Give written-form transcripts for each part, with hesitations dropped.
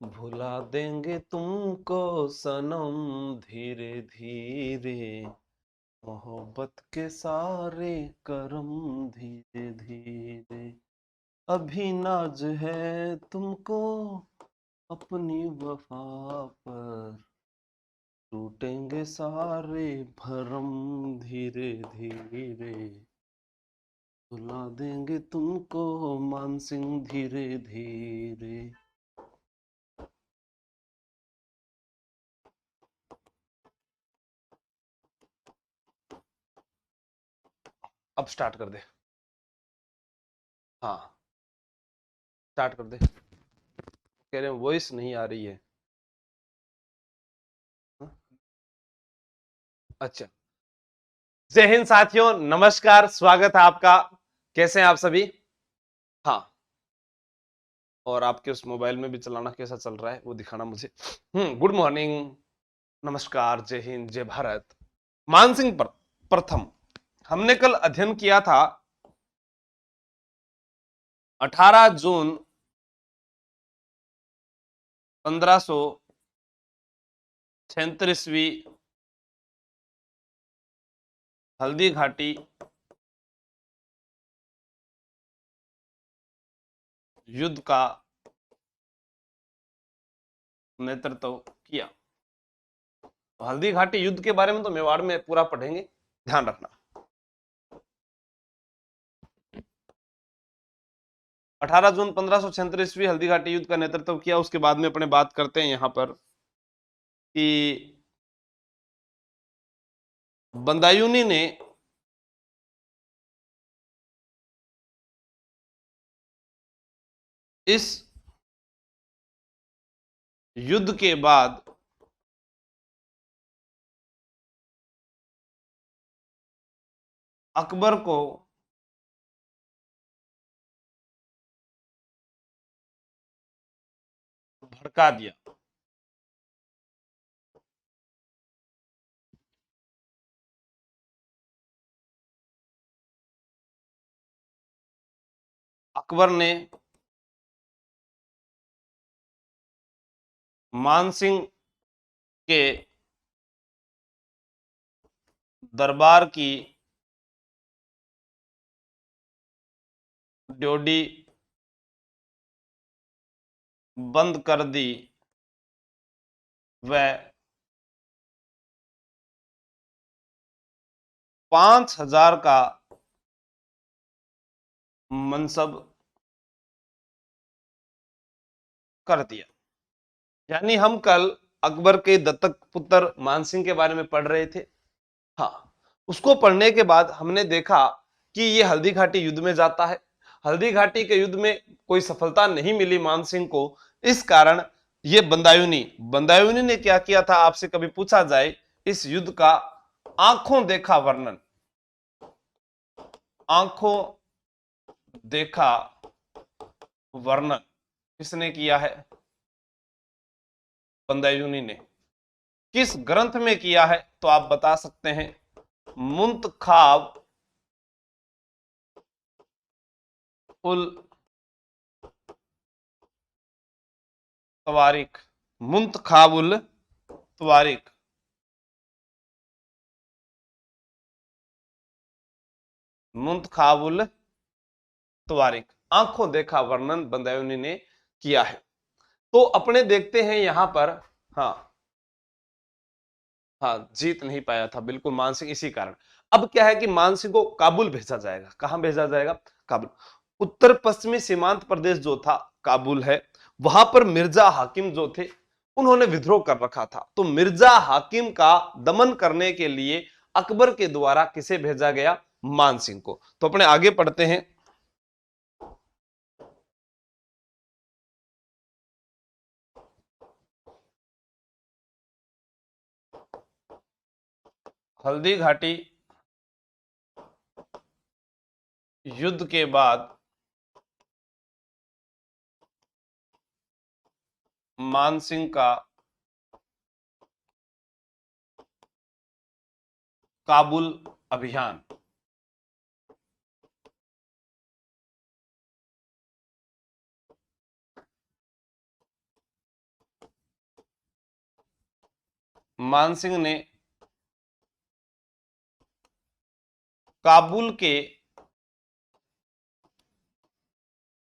भुला देंगे तुमको सनम धीरे धीरे, मोहब्बत के सारे करम धीरे धीरे। अभी नाज है तुमको अपनी वफा पर, टूटेंगे सारे भरम धीरे धीरे। भुला देंगे तुमको मानसिंह धीरे धीरे। अब स्टार्ट कर दे। हाँ, स्टार्ट कर दे। कह रहे हैं वॉइस नहीं आ रही है। हाँ? अच्छा, जय हिंद साथियों, नमस्कार, स्वागत है आपका। कैसे हैं आप सभी? हाँ, और आपके उस मोबाइल में भी चलाना कैसा चल रहा है वो दिखाना मुझे। गुड मॉर्निंग, नमस्कार, जय हिंद, जय भारत। मानसिंह प्रथम हमने कल अध्ययन किया था 18 जून 1536वीं हल्दी घाटी युद्ध का नेतृत्व किया। तो हल्दी घाटी युद्ध के बारे में तो मेवाड़ में पूरा पढ़ेंगे, ध्यान रखना। 18 जून 1536वीं हल्दी घाटी युद्ध का नेतृत्व किया। उसके बाद में अपने बात करते हैं यहां पर कि बंदायूनी ने इस युद्ध के बाद अकबर को भड़का दिया। अकबर ने मानसिंह के दरबार की ड्योढ़ी बंद कर दी व 5000 का मनसब कर दिया। यानी हम कल अकबर के दत्तक पुत्र मानसिंह के बारे में पढ़ रहे थे। हाँ, उसको पढ़ने के बाद हमने देखा कि ये हल्दी घाटी युद्ध में जाता है। हल्दी घाटी के युद्ध में कोई सफलता नहीं मिली मानसिंह को। इस कारण ये बंदायूनी ने क्या किया था, आपसे कभी पूछा जाए इस युद्ध का आंखों देखा वर्णन, आंखों देखा वर्णन किसने किया है? बंदायूनी ने। किस ग्रंथ में किया है तो आप बता सकते हैं? मुंतखाब उल तवारिक। मुंतखाब उल तवारिक। मुंतखाब उल तवारिक, आंखों देखा वर्णन बंदायूनी ने किया है। तो अपने देखते हैं यहां पर। हाँ हाँ, जीत नहीं पाया था बिल्कुल मानसिंह, इसी कारण। अब क्या है कि मानसिंह को काबुल भेजा जाएगा। कहां भेजा जाएगा? काबुल। उत्तर पश्चिमी सीमांत प्रदेश जो था काबुल है, वहां पर मिर्जा हाकिम जो थे उन्होंने विद्रोह कर रखा था। तो मिर्जा हाकिम का दमन करने के लिए अकबर के द्वारा किसे भेजा गया? मानसिंह को। तो अपने आगे पढ़ते हैं। हल्दी घाटी युद्ध के बाद मानसिंह का काबुल अभियान। मानसिंह ने काबुल के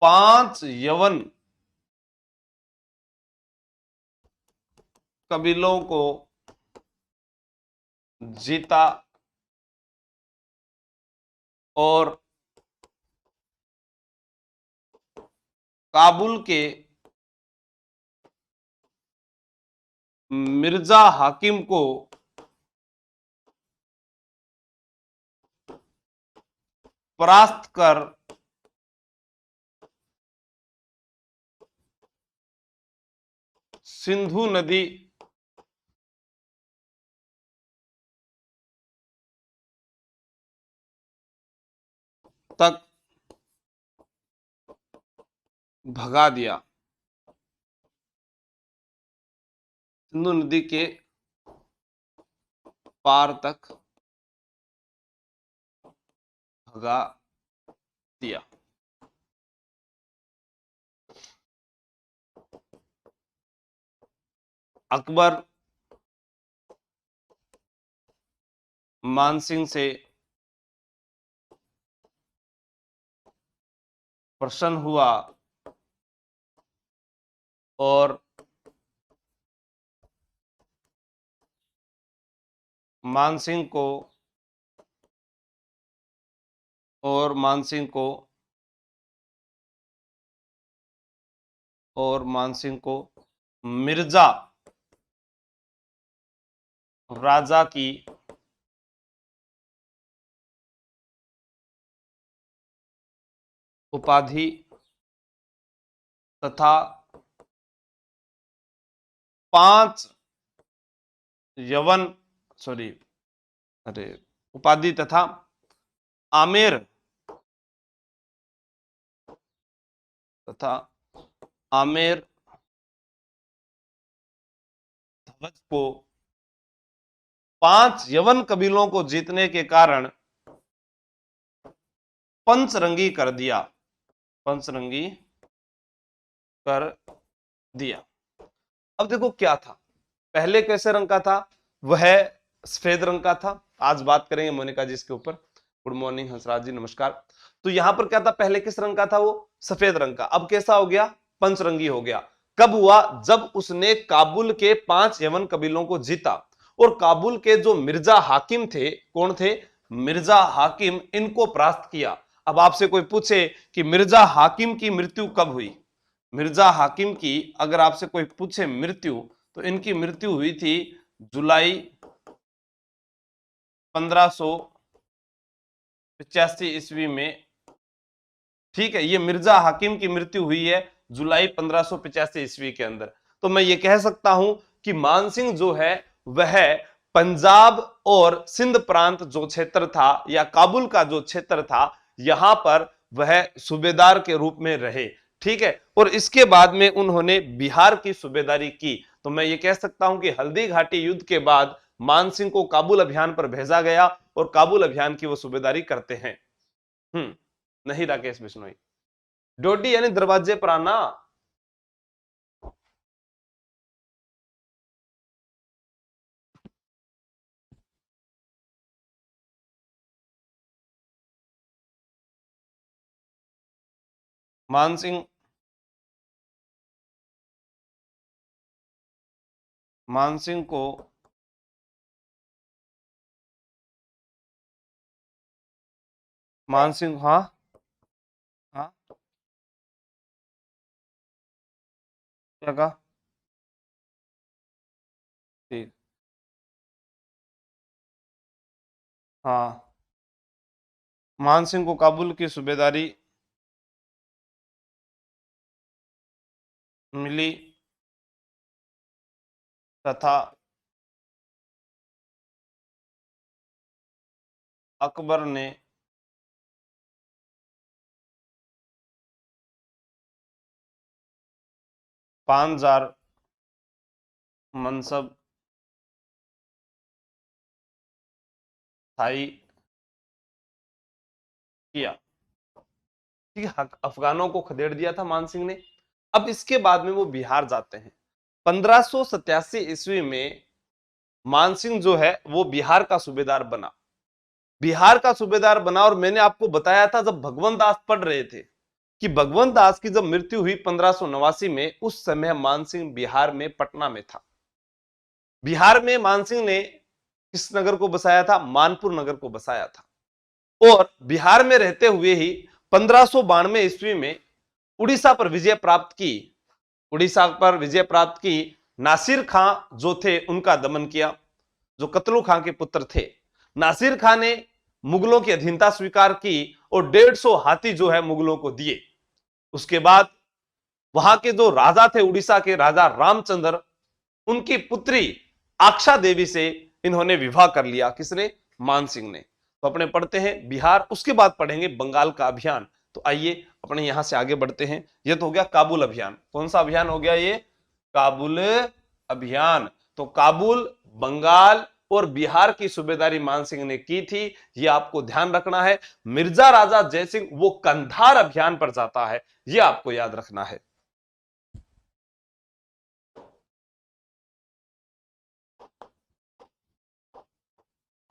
5 यवन कबीलों को जीता और काबुल के मिर्जा हाकिम को परास्त कर सिंधु नदी तक भगा दिया। सिंधु नदी के पार तक भगा दिया। अकबर मानसिंह से प्रसन्न हुआ और मानसिंह को मिर्जा राजा की उपाधि तथा 5 यवन उपाधि तथा आमेर ध्वज को 5 यवन कबीलों को जीतने के कारण पंचरंगी कर दिया। अब देखो क्या था, पहले कैसे रंग का था, वह सफेद रंग का था। आज बात करेंगे मोनिका जी इसके ऊपर। गुड मॉर्निंग हंसराज जी, नमस्कार। तो यहां पर क्या था, पहले किस रंग का था, वो सफेद रंग का। अब कैसा हो गया, पंचरंगी हो गया। कब हुआ, जब उसने काबुल के 5 यवन कबीलों को जीता और काबुल के जो मिर्जा हाकिम थे, कौन थे, मिर्जा हाकिम, इनको परास्त किया। अब आपसे कोई पूछे कि मिर्जा हाकिम की मृत्यु कब हुई, मिर्जा हाकिम की अगर आपसे कोई पूछे मृत्यु, तो इनकी मृत्यु हुई थी जुलाई 1585 ईस्वी में। ठीक है, ये मिर्जा हाकिम की मृत्यु हुई है जुलाई 1585 ईस्वी के अंदर। तो मैं ये कह सकता हूं कि मानसिंह जो है वह पंजाब और सिंध प्रांत जो क्षेत्र था या काबुल का जो क्षेत्र था, यहां पर वह सूबेदार के रूप में रहे। ठीक है, और इसके बाद में उन्होंने बिहार की सूबेदारी की। तो मैं ये कह सकता हूं कि हल्दी घाटी युद्ध के बाद मानसिंह को काबुल अभियान पर भेजा गया और काबुल अभियान की वो सूबेदारी करते हैं। नहीं राकेश बिश्नोई, डोडी यानी दरवाजे पर आना। मानसिंह को हाँ हाँ, क्या कहा, ठीक, हाँ, मानसिंह को काबुल की सूबेदारी मिली तथा अकबर ने पांच मनसब स्थायी किया। ठीक है, अफगानों को खदेड़ दिया था मानसिंह ने। अब इसके बाद में वो बिहार जाते हैं। 1587 ईस्वी में मानसिंह जो है वो बिहार का सूबेदार बना, बिहार का सूबेदार बना। और मैंने आपको बताया था जब भगवंत दास पढ़ रहे थे कि भगवंत दास की जब मृत्यु हुई 1589 में, उस समय मानसिंह बिहार में पटना में था। बिहार में मानसिंह ने किस नगर को बसाया था? मानपुर नगर को बसाया था। और बिहार में रहते हुए ही 1592 ईस्वी में उड़ीसा पर विजय प्राप्त की, उड़ीसा पर विजय प्राप्त की। नासिर खां जो थे उनका दमन किया, जो कतलू खां के पुत्र थे। नासिर खां ने मुगलों की अधीनता स्वीकार की और 150 हाथी जो है मुगलों को दिए। उसके बाद वहां के जो राजा थे, उड़ीसा के राजा रामचंद्र, उनकी पुत्री आक्षा देवी से इन्होंने विवाह कर लिया। किसने? मानसिंह ने। तो अपने पढ़ते हैं बिहार, उसके बाद पढ़ेंगे बंगाल का अभियान। तो आइए अपने यहां से आगे बढ़ते हैं। यह तो हो गया काबुल अभियान। कौन सा अभियान हो गया ये? काबुल अभियान। तो काबुल, बंगाल और बिहार की सूबेदारी मानसिंह ने की थी, यह आपको ध्यान रखना है। मिर्जा राजा जयसिंह वो कंधार अभियान पर जाता है, यह आपको याद रखना है।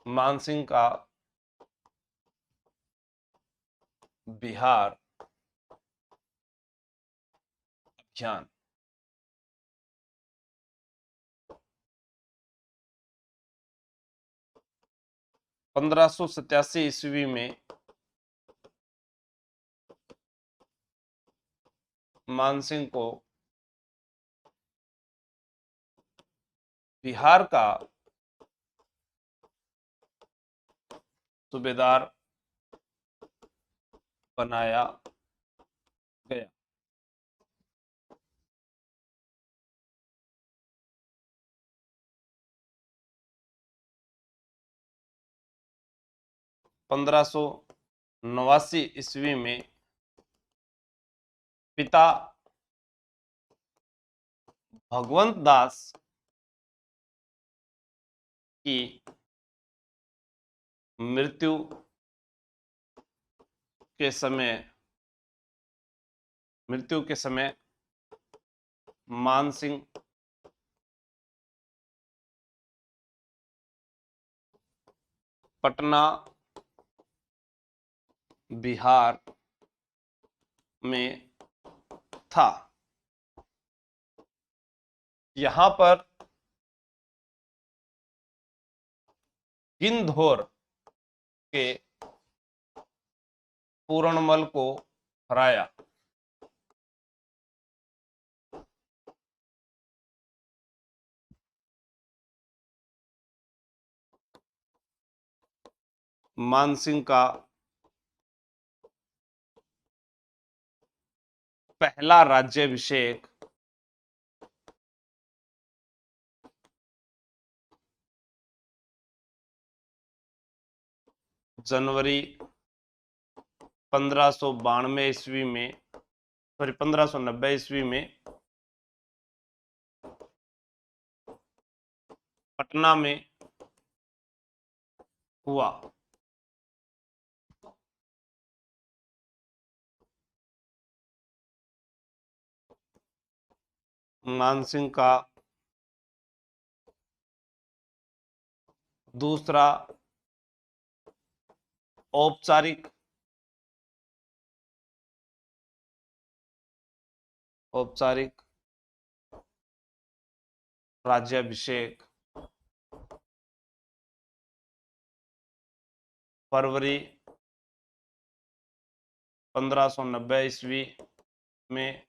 मानसिंह का बिहार अभियान। 1587 ईस्वी में मानसिंह को बिहार का सूबेदार बनाया गया। पंद्रह सौ नवासी ईस्वी में पिता भगवंत दास की मृत्यु के समय मानसिंह पटना बिहार में था। यहां पर गिंधौर के पूरणमल को हराया। मानसिंह का पहला राज्याभिषेक जनवरी 1592 ईस्वी में, सॉरी 1590 ईस्वी में पटना में हुआ। मानसिंह का दूसरा औपचारिक राज्याभिषेक फरवरी 1590 ईस्वी में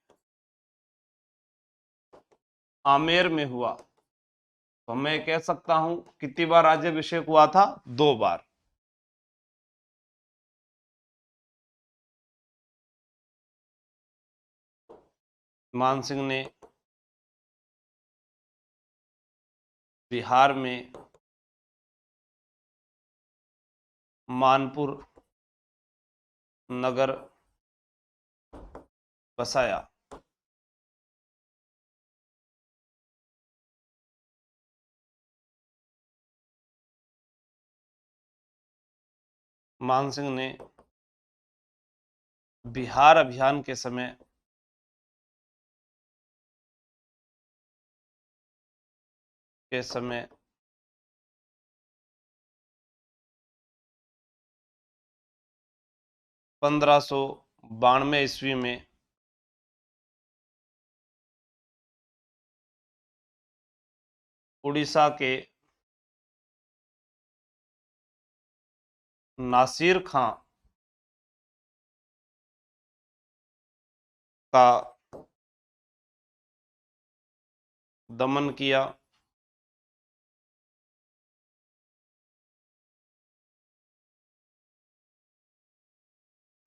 आमेर में हुआ। तो मैं कह सकता हूं कितनी बार राज्याभिषेक हुआ था? 2 बार। मानसिंह ने बिहार में मानपुर नगर बसाया। मानसिंह ने बिहार अभियान के समय 1592 में उड़ीसा के नासिर खां का दमन किया।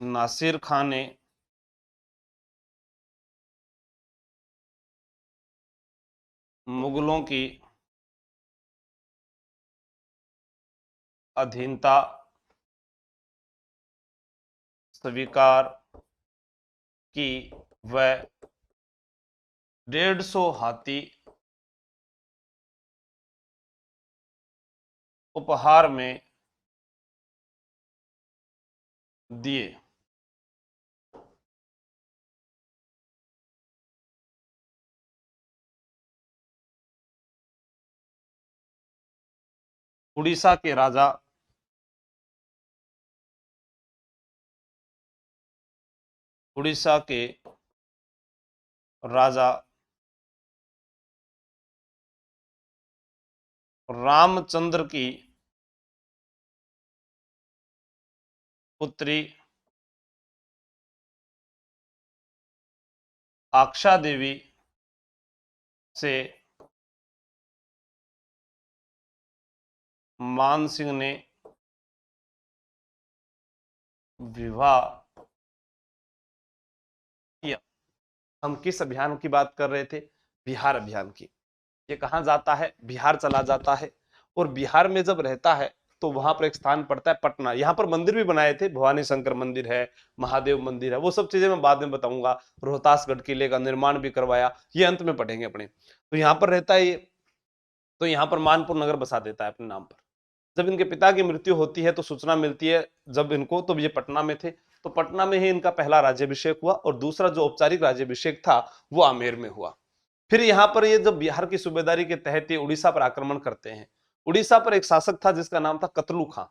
नासिर खां ने मुगलों की अधीनता स्वीकार की। वह 150 हाथी उपहार में दिए। उड़ीसा के राजा उड़ीसा के राजा रामचंद्र की पुत्री आक्षा देवी से मान सिंह ने विवाह किया। हम किस अभियान की बात कर रहे थे? बिहार अभियान की। ये कहां जाता है? बिहार चला जाता है। और बिहार में जब रहता है तो वहां पर एक स्थान पड़ता है पटना। यहाँ पर मंदिर भी बनाए थे, भवानी शंकर मंदिर है, महादेव मंदिर है, वो सब चीजें मैं बाद में बताऊंगा। रोहतासगढ़ किले का निर्माण भी करवाया, ये अंत में पढ़ेंगे अपने। तो यहाँ पर रहता है ये, तो यहाँ पर मानपुर नगर बसा देता है अपने नाम पर। जब इनके पिता की मृत्यु होती है तो सूचना मिलती है जब इनको, तो ये पटना में थे, तो पटना में ही इनका पहला राज्याभिषेक हुआ और दूसरा जो औपचारिक राज्याभिषेक था वो आमेर में हुआ। फिर यहाँ पर ये जब बिहार की सूबेदारी के तहत ये उड़ीसा पर आक्रमण करते हैं। उड़ीसा पर एक शासक था जिसका नाम था कतलू खां।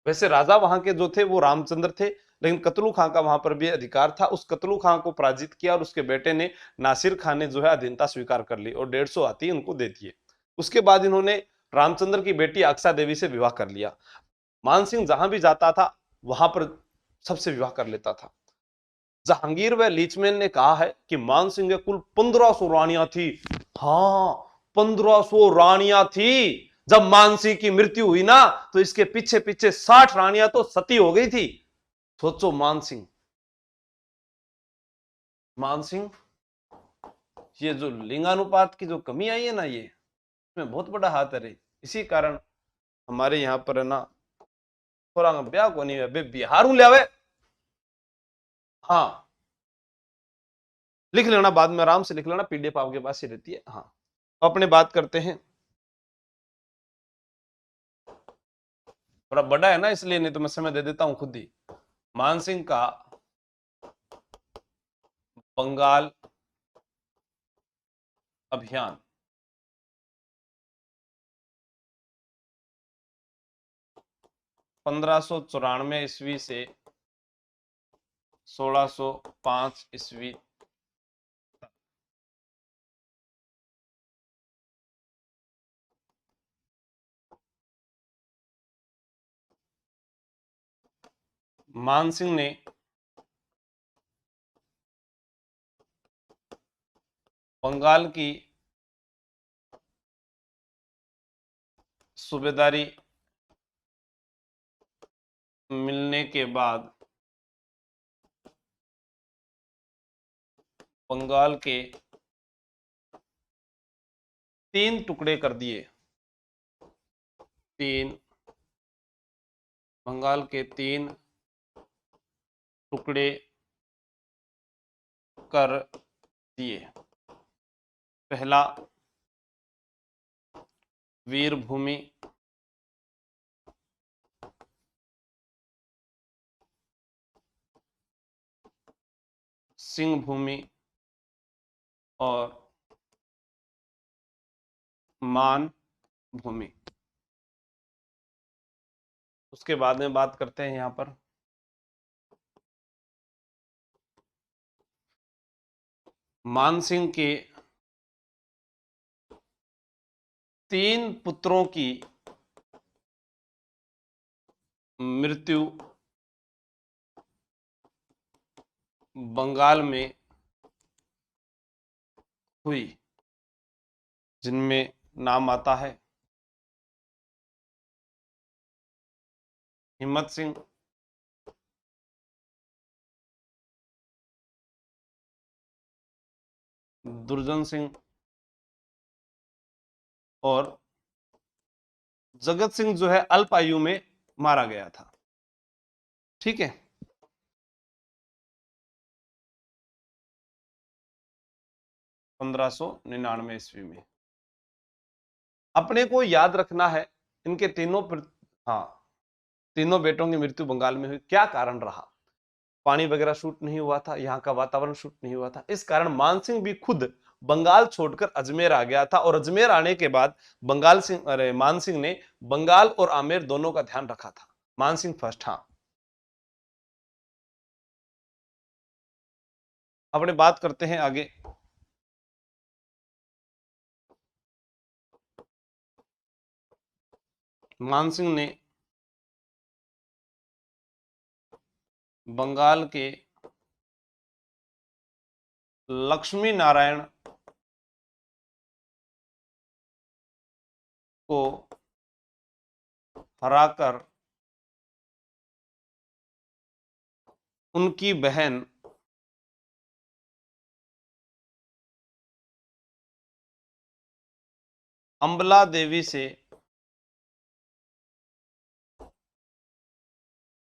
वैसे राजा वहां के जो थे वो रामचंद्र थे, लेकिन कतलू खां का वहां पर भी अधिकार था। उस कतलू खां को पराजित किया और उसके बेटे ने नासिर खां ने जो है अधीनता स्वीकार कर ली और 150 हाथी उनको दे दिए। उसके बाद इन्होंने रामचंद्र की बेटी आक्सा देवी से विवाह कर लिया। मान सिंह जहां भी जाता था वहां पर सबसे विवाह कर लेता था। जहांगीर व लीचमैन ने कहा है कि मान सिंह के कुल 1500 रानियां थी। हाँ, 1500 रानियां थी। जब मान सिंह की मृत्यु हुई ना तो इसके पीछे पीछे 60 रानियां तो सती हो गई थी। सोचो, मान सिंह ये जो लिंगानुपात की जो कमी आई है ना, ये इसमें बहुत बड़ा हाथ है रे। इसी कारण हमारे यहाँ पर है ना थोड़ा ब्याह को नहीं है बिहार हूं लियावे। हाँ, लिख लेना, बाद में आराम से लिख लेना, पीडीएफ आपके पास ही रहती है। हाँ, अपने बात करते हैं। थोड़ा बड़ा है ना इसलिए, नहीं तो मैं समय दे देता हूं खुद ही। मानसिंह का बंगाल अभियान। 1594 से 1605 ईस्वी। मानसिंह ने बंगाल की सूबेदारी मिलने के बाद बंगाल के 3 टुकड़े कर दिए। बंगाल के 3 टुकड़े कर दिए। पहला वीरभूमि, सिंह भूमि और मान भूमि। उसके बाद में बात करते हैं यहाँ पर मानसिंह के 3 पुत्रों की मृत्यु बंगाल में हुई, जिनमें नाम आता है हिम्मत सिंह, दुर्जन सिंह और जगत सिंह जो है अल्प आयु में मारा गया था। ठीक है, 1599 ईस्वी में। अपने को याद रखना है इनके हाँ, तीनों बेटों की मृत्यु बंगाल में हुई। क्या कारण रहा? पानी वगैरह शूट नहीं हुआ था, यहाँ का वातावरण शूट नहीं हुआ था, इस कारण मानसिंह भी खुद बंगाल छोड़कर अजमेर आ गया था। और अजमेर आने के बाद मानसिंह ने बंगाल और आमेर दोनों का ध्यान रखा था। मानसिंह फर्स्ट। हाँ, अपने बात करते हैं आगे। मानसिंह ने बंगाल के लक्ष्मी नारायण को हराकर उनकी बहन अम्बला देवी से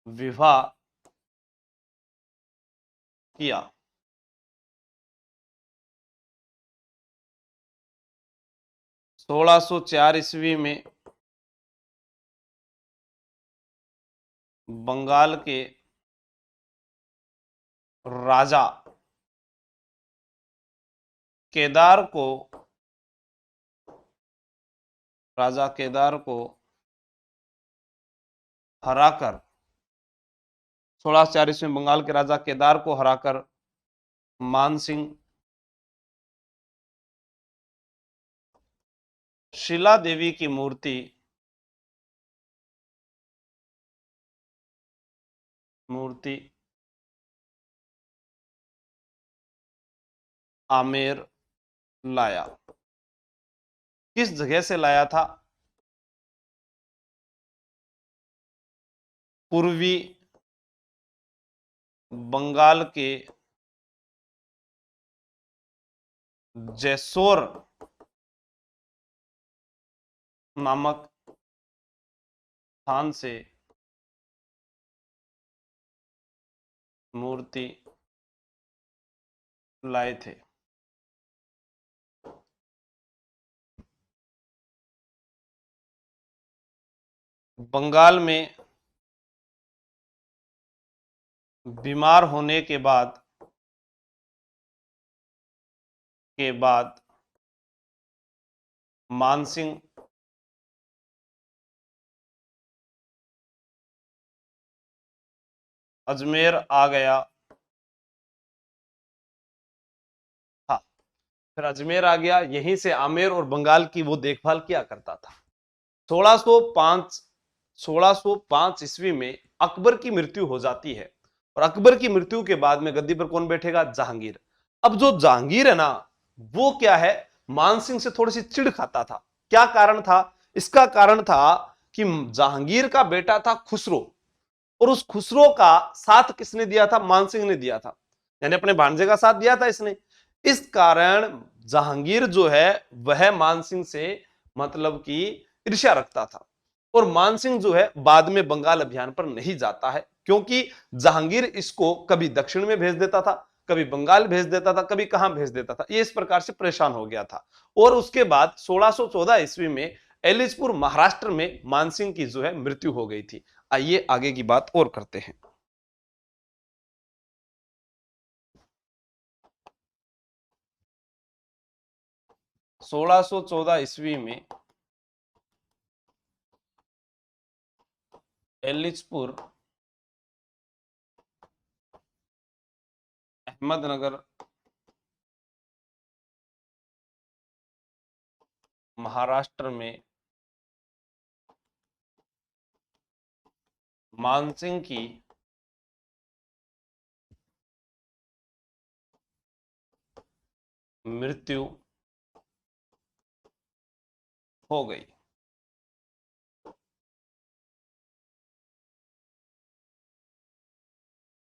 विवाह किया। 1604 ईस्वी में बंगाल के राजा केदार को हराकर 1604 ईस्वी में बंगाल के राजा केदार को हराकर मानसिंह शिला देवी की मूर्ति आमेर लाया। किस जगह से लाया था? पूर्वी बंगाल के जैसोर नामक स्थान से मूर्ति लाए थे। बंगाल में बीमार होने के बाद मानसिंह अजमेर आ गया। हाँ, फिर अजमेर आ गया, यहीं से आमेर और बंगाल की वो देखभाल किया करता था। 1605 ईस्वी में अकबर की मृत्यु हो जाती है और अकबर की मृत्यु के बाद में गद्दी पर कौन बैठेगा? जहांगीर। अब जो जहांगीर है ना, वो क्या है, मानसिंह से थोड़ी सी चिढ़ खाता था। क्या कारण था? इसका कारण था कि जहांगीर का बेटा था खुसरो, और उस खुसरो का साथ किसने दिया था? मानसिंह ने दिया था, यानी अपने भांजे का साथ दिया था इसने। इस कारण जहांगीर जो है वह मानसिंह से मतलब कि ईर्ष्या रखता था, और मानसिंह जो है बाद में बंगाल अभियान पर नहीं जाता है, क्योंकि जहांगीर इसको कभी दक्षिण में भेज देता था, कभी बंगाल भेज देता था, कभी कहां भेज देता था। ये इस प्रकार से परेशान हो गया था। और उसके बाद 1614 ईस्वी में एलिचपुर महाराष्ट्र में मानसिंह की जो है मृत्यु हो गई थी। आइए आगे की बात और करते हैं। 1614 ईस्वी में एलिचपुर अहमदनगर महाराष्ट्र में मानसिंह की मृत्यु हो गई।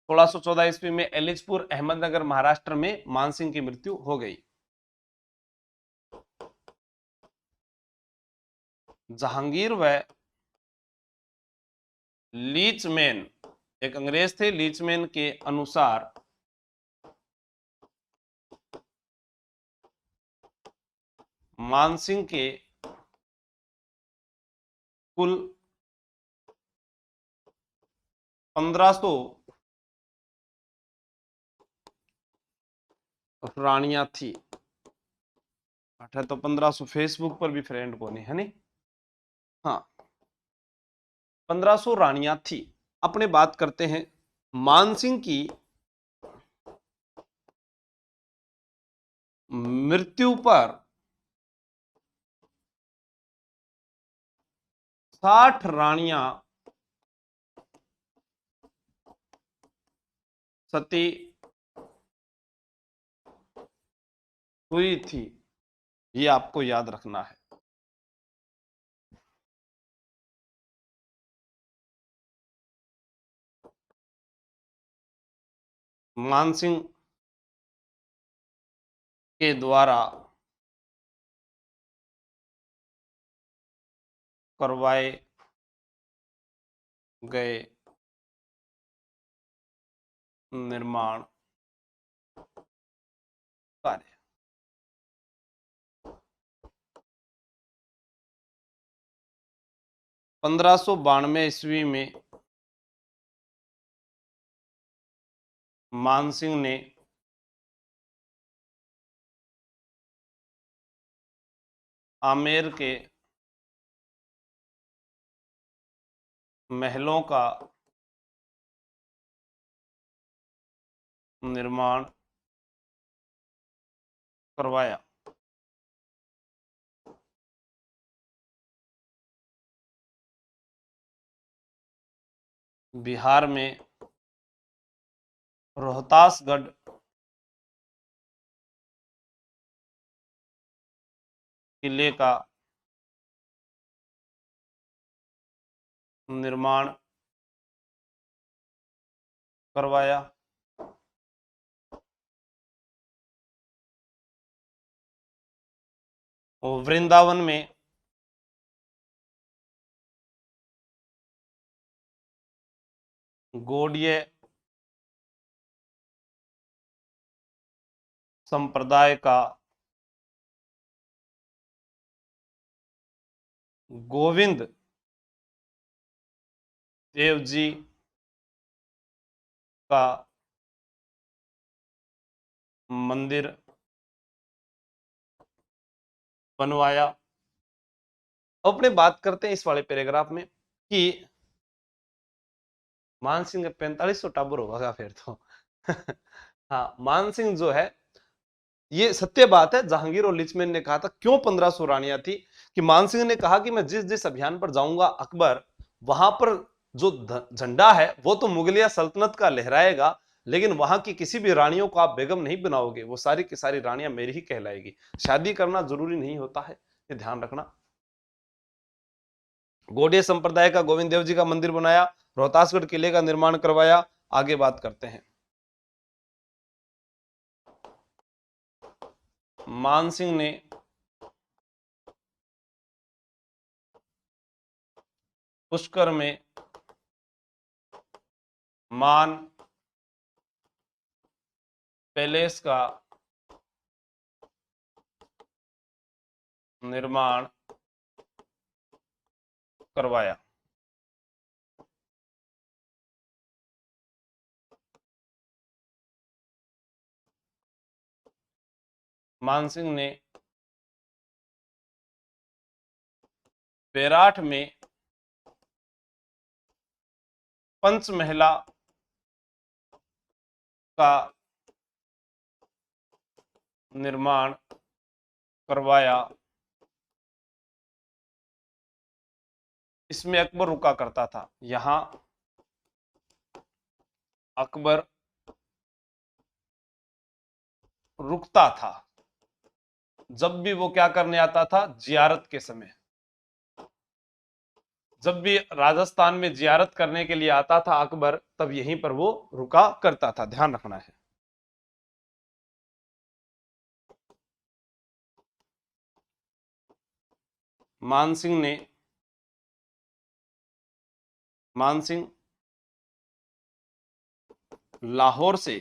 1614 ईस्वी में एलिचपुर अहमदनगर महाराष्ट्र में मानसिंह की मृत्यु हो गई। जहांगीर व लीचमैन, एक अंग्रेज थे, लीचमैन के अनुसार मानसिंह के कुल 1500 रानियां थी। तो 1500 फेसबुक पर भी फ्रेंड को नहीं है नहीं। हाँ, 1500 रानियां थी। अपने बात करते हैं मानसिंह की मृत्यु पर 60 रानियां सती हुई थी, ये आपको याद रखना है। मानसिंह के द्वारा करवाए गए निर्माण कार्य। 1592 ईस्वी में मानसिंह ने आमेर के महलों का निर्माण करवाया। बिहार में रोहतासगढ़ किले का निर्माण करवाया। और वृंदावन में गौड़ीय संप्रदाय का गोविंद देव जी का मंदिर बनवाया। अपने बात करते हैं इस वाले पैराग्राफ में कि मानसिंह 4500 टाबर होगा क्या फिर तो। हाँ, मानसिंह जो है, ये सत्य बात है, जहांगीर और लिचमैन ने कहा था। क्यों 1500 रानियां थी? कि मानसिंह ने कहा कि मैं जिस जिस अभियान पर जाऊंगा अकबर, वहां पर जो झंडा है वो तो मुगलिया सल्तनत का लहराएगा, लेकिन वहां की किसी भी रानियों को आप बेगम नहीं बनाओगे, वो सारी की सारी रानियां मेरी ही कहलाएगी। शादी करना जरूरी नहीं होता है, ये ध्यान रखना। गौड़ीय संप्रदाय का गोविंद देव जी का मंदिर बनाया, रोहतासगढ़ किले का निर्माण करवाया। आगे बात करते हैं। मानसिंह ने पुष्कर में मान पैलेस का निर्माण करवाया। मानसिंह ने बेराठ में पंचमहला का निर्माण करवाया। इसमें अकबर रुका करता था। यहां अकबर रुकता था जब भी वो क्या करने आता था, जियारत के समय। जब भी राजस्थान में जियारत करने के लिए आता था अकबर, तब यहीं पर वो रुका करता था, ध्यान रखना है। मानसिंह लाहौर से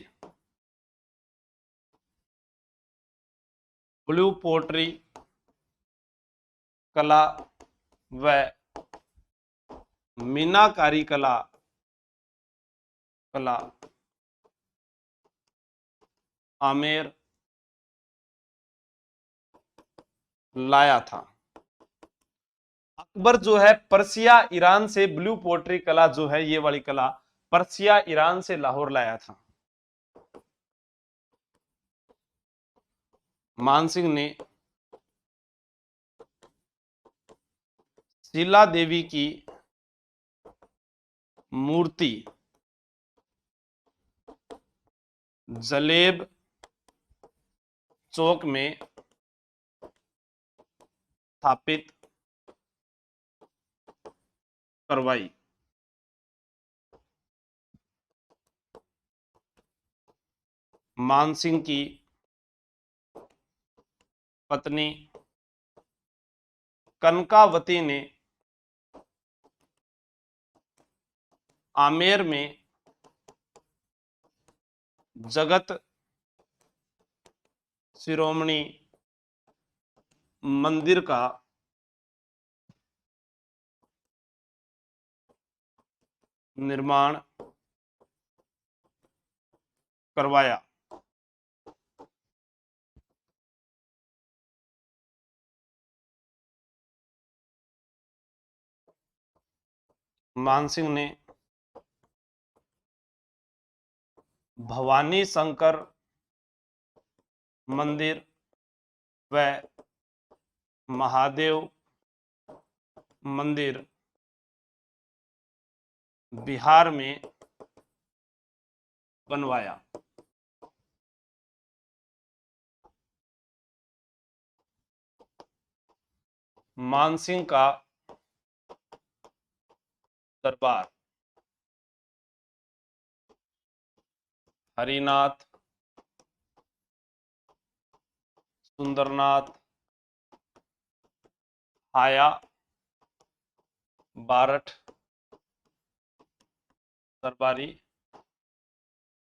ब्लू पोट्री कला व मीनाकारी कला आमेर लाया था। अकबर जो है पर्सिया ईरान से ब्लू पोट्री कला जो है, ये वाली कला पर्सिया ईरान से लाहौर लाया था। मानसिंह ने शीला देवी की मूर्ति जलेब चौक में स्थापित करवाई। मानसिंह की पत्नी कनकावती ने आमेर में जगत शिरोमणि मंदिर का निर्माण करवाया। मानसिंह ने भवानी शंकर मंदिर व महादेव मंदिर बिहार में बनवाया। मानसिंह का दरबार हरिनाथ, सुंदरनाथ, हाया, बारठ दरबारी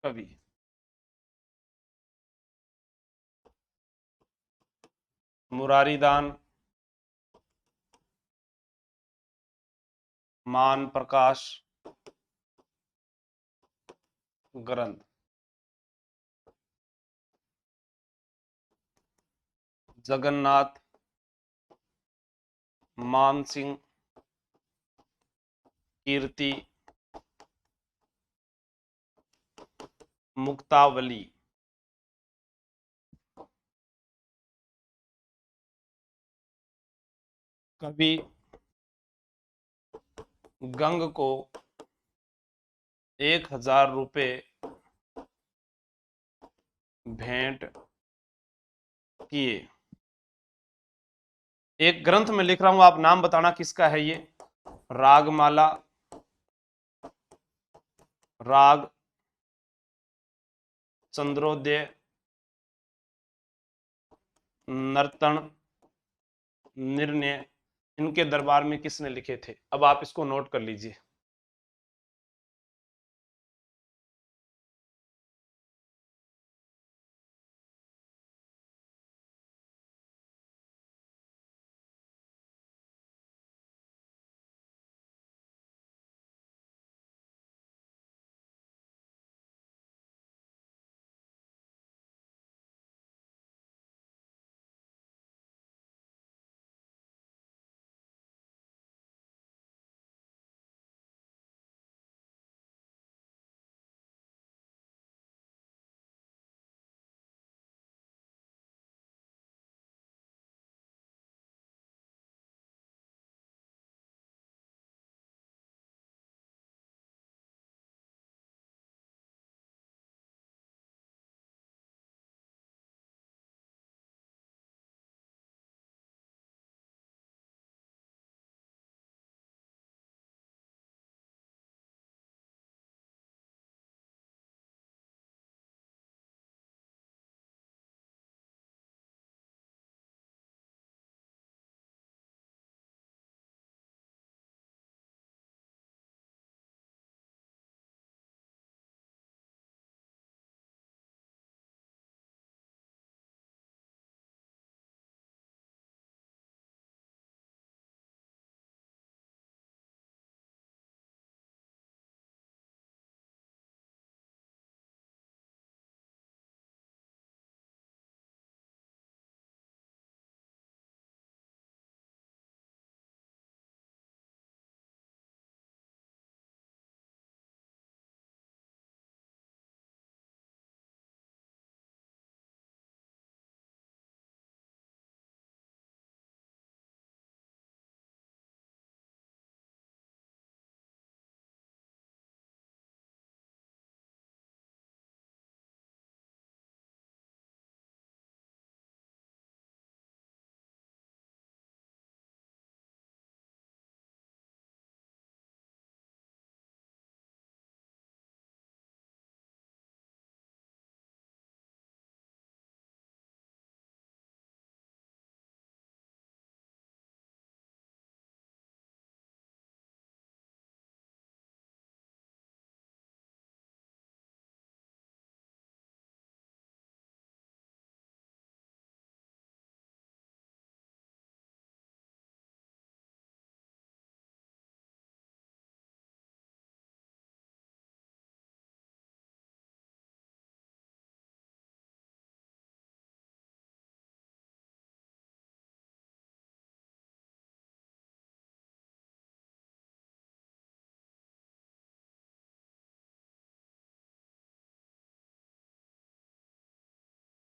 कवि। मुरारीदान, मान प्रकाश ग्रंथ। जगन्नाथ मानसिंह कीर्ति मुक्तावली। कवि गंग को 1000 रुपये भेंट किए। एक ग्रंथ में लिख रहा हूं, आप नाम बताना किसका है ये। रागमाला, राग चंद्रोदय, नर्तन, निर्णय, इनके दरबार में किसने लिखे थे। अब आप इसको नोट कर लीजिए।